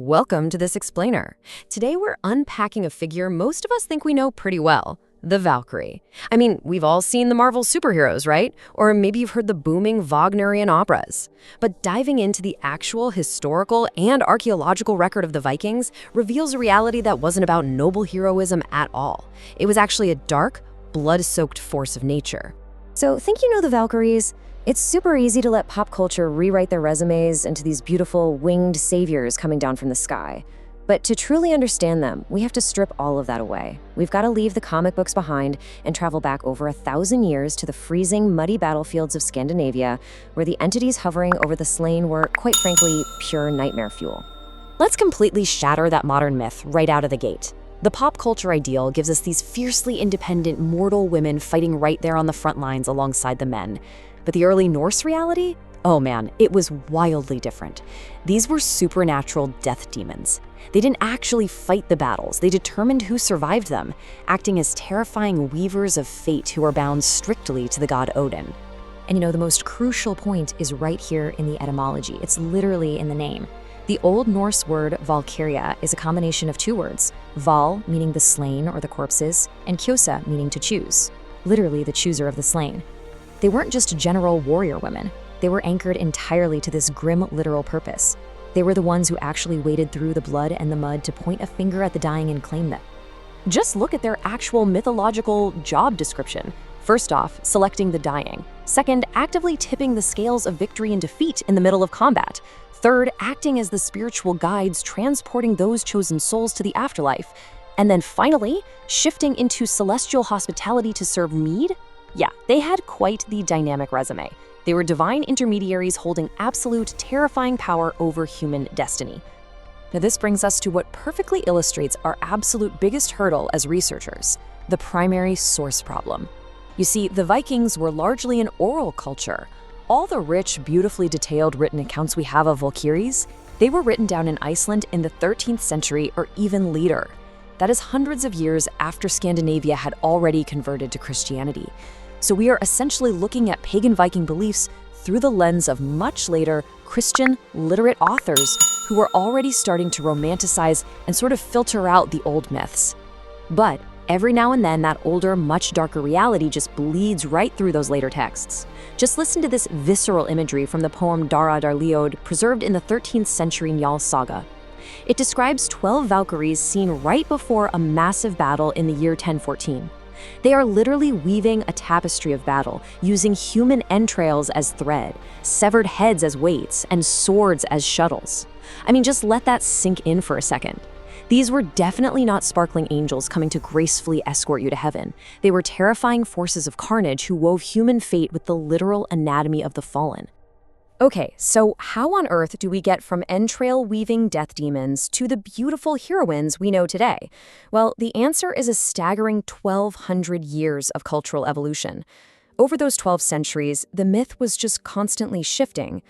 Welcome to this explainer. Today we're unpacking a figure most of us think we know pretty well, the Valkyrie. I mean, we've all seen the Marvel superheroes, right? Or maybe you've heard the booming Wagnerian operas. But diving into the actual historical and archaeological record of the Vikings reveals a reality that wasn't about noble heroism at all. It was actually a dark, blood-soaked force of nature. So think you know the Valkyries? It's super easy to let pop culture rewrite their resumes into these beautiful winged saviors coming down from the sky. But to truly understand them, we have to strip all of that away. We've got to leave the comic books behind and travel back over 1,000 years to the freezing, muddy battlefields of Scandinavia, where the entities hovering over the slain were, quite frankly, pure nightmare fuel. Let's completely shatter that modern myth right out of the gate. The pop culture ideal gives us these fiercely independent, mortal women fighting right there on the front lines alongside the men. But the early Norse reality? Oh man, it was wildly different. These were supernatural death demons. They didn't actually fight the battles, they determined who survived them, acting as terrifying weavers of fate who are bound strictly to the god Odin. And the most crucial point is right here in the etymology. It's literally in the name. The Old Norse word Valkyria is a combination of two words, Val, meaning the slain or the corpses, and Kjosa, meaning to choose, literally the chooser of the slain. They weren't just general warrior women. They were anchored entirely to this grim literal purpose. They were the ones who actually waded through the blood and the mud to point a finger at the dying and claim them. Just look at their actual mythological job description. First off, selecting the dying. Second, actively tipping the scales of victory and defeat in the middle of combat. Third, acting as the spiritual guides transporting those chosen souls to the afterlife. And then finally, shifting into celestial hospitality to serve mead? Yeah, they had quite the dynamic resume. They were divine intermediaries holding absolute, terrifying power over human destiny. Now this brings us to what perfectly illustrates our absolute biggest hurdle as researchers, the primary source problem. You see, the Vikings were largely an oral culture. All the rich, beautifully detailed written accounts we have of Valkyries, they were written down in Iceland in the 13th century or even later. That is hundreds of years after Scandinavia had already converted to Christianity. So we are essentially looking at pagan Viking beliefs through the lens of much later Christian literate authors who were already starting to romanticize and sort of filter out the old myths. But every now and then that older, much darker reality just bleeds right through those later texts. Just listen to this visceral imagery from the poem Dara Darliod, preserved in the 13th century Njal saga. It describes 12 Valkyries seen right before a massive battle in the year 1014. They are literally weaving a tapestry of battle, using human entrails as thread, severed heads as weights, and swords as shuttles. I mean, just let that sink in for a second. These were definitely not sparkling angels coming to gracefully escort you to heaven. They were terrifying forces of carnage who wove human fate with the literal anatomy of the fallen. Okay, so how on earth do we get from entrail-weaving death demons to the beautiful heroines we know today? Well, the answer is a staggering 1,200 years of cultural evolution. Over those 12 centuries, the myth was just constantly shifting.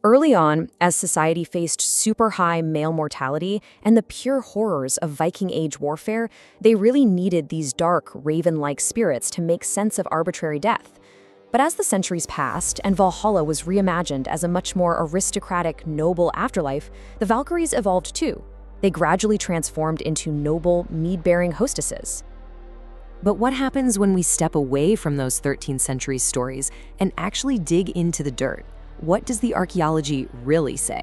Early on, as society faced super high male mortality and the pure horrors of Viking Age warfare, they really needed these dark, raven-like spirits to make sense of arbitrary death. But as the centuries passed and Valhalla was reimagined as a much more aristocratic, noble afterlife, the Valkyries evolved too. They gradually transformed into noble, mead-bearing hostesses. But what happens when we step away from those 13th century stories and actually dig into the dirt? What does the archaeology really say?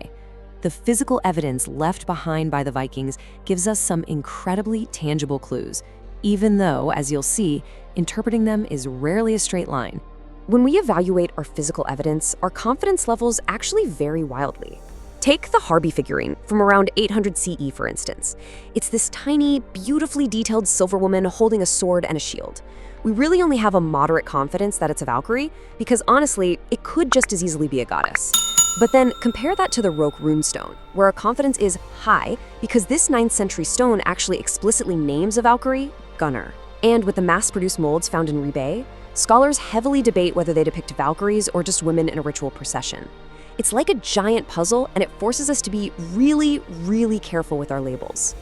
The physical evidence left behind by the Vikings gives us some incredibly tangible clues, even though, as you'll see, interpreting them is rarely a straight line. When we evaluate our physical evidence, our confidence levels actually vary wildly. Take the Harby figurine from around 800 CE, for instance. It's this tiny, beautifully detailed silver woman holding a sword and a shield. We really only have a moderate confidence that it's a Valkyrie, because honestly, it could just as easily be a goddess. But then compare that to the Roke runestone, where our confidence is high because this 9th century stone actually explicitly names a Valkyrie, Gunnar. And with the mass-produced molds found in Rebay, scholars heavily debate whether they depict Valkyries or just women in a ritual procession. It's like a giant puzzle, and it forces us to be really, really careful with our labels.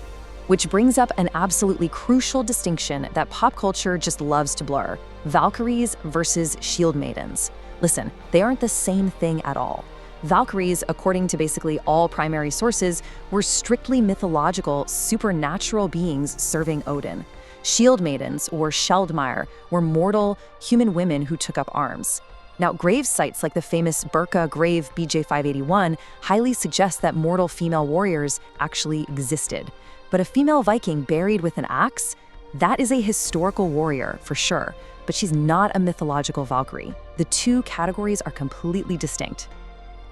Which brings up an absolutely crucial distinction that pop culture just loves to blur: Valkyries versus shield maidens. Listen, they aren't the same thing at all. Valkyries, according to basically all primary sources, were strictly mythological, supernatural beings serving Odin. Shield maidens, or Sheldmire, were mortal, human women who took up arms. Now, grave sites like the famous Birka grave BJ581 highly suggest that mortal female warriors actually existed. But a female Viking buried with an axe? That is a historical warrior, for sure, but she's not a mythological Valkyrie. The two categories are completely distinct.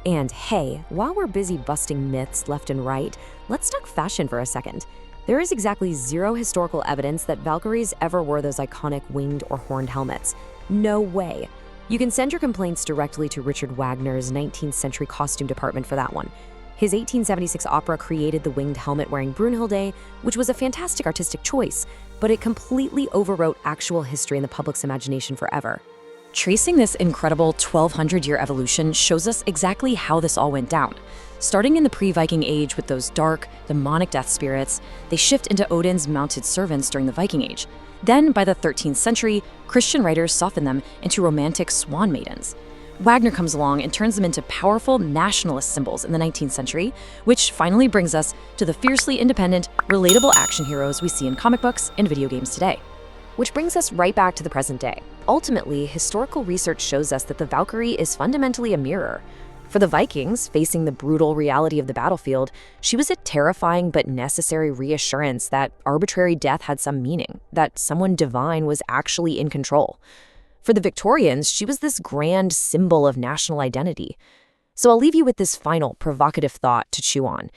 And hey, while we're busy busting myths left and right, let's talk fashion for a second. There is exactly zero historical evidence that Valkyries ever wore those iconic winged or horned helmets. No way. You can send your complaints directly to Richard Wagner's 19th century costume department for that one. His 1876 opera created the winged helmet-wearing Brunhilde, which was a fantastic artistic choice, but it completely overwrote actual history in the public's imagination forever. Tracing this incredible 1,200-year evolution shows us exactly how this all went down. Starting in the pre-Viking age with those dark, demonic death spirits, they shift into Odin's mounted servants during the Viking Age. Then, by the 13th century, Christian writers soften them into romantic swan maidens. Wagner comes along and turns them into powerful nationalist symbols in the 19th century, which finally brings us to the fiercely independent, relatable action heroes we see in comic books and video games today. Which brings us right back to the present day. Ultimately, historical research shows us that the Valkyrie is fundamentally a mirror. For the Vikings, facing the brutal reality of the battlefield, she was a terrifying but necessary reassurance that arbitrary death had some meaning, that someone divine was actually in control. For the Victorians, she was this grand symbol of national identity. So I'll leave you with this final provocative thought to chew on.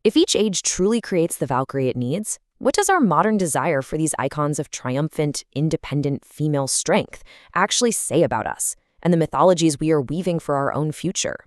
If each age truly creates the Valkyrie it needs, what does our modern desire for these icons of triumphant, independent female strength actually say about us and the mythologies we are weaving for our own future?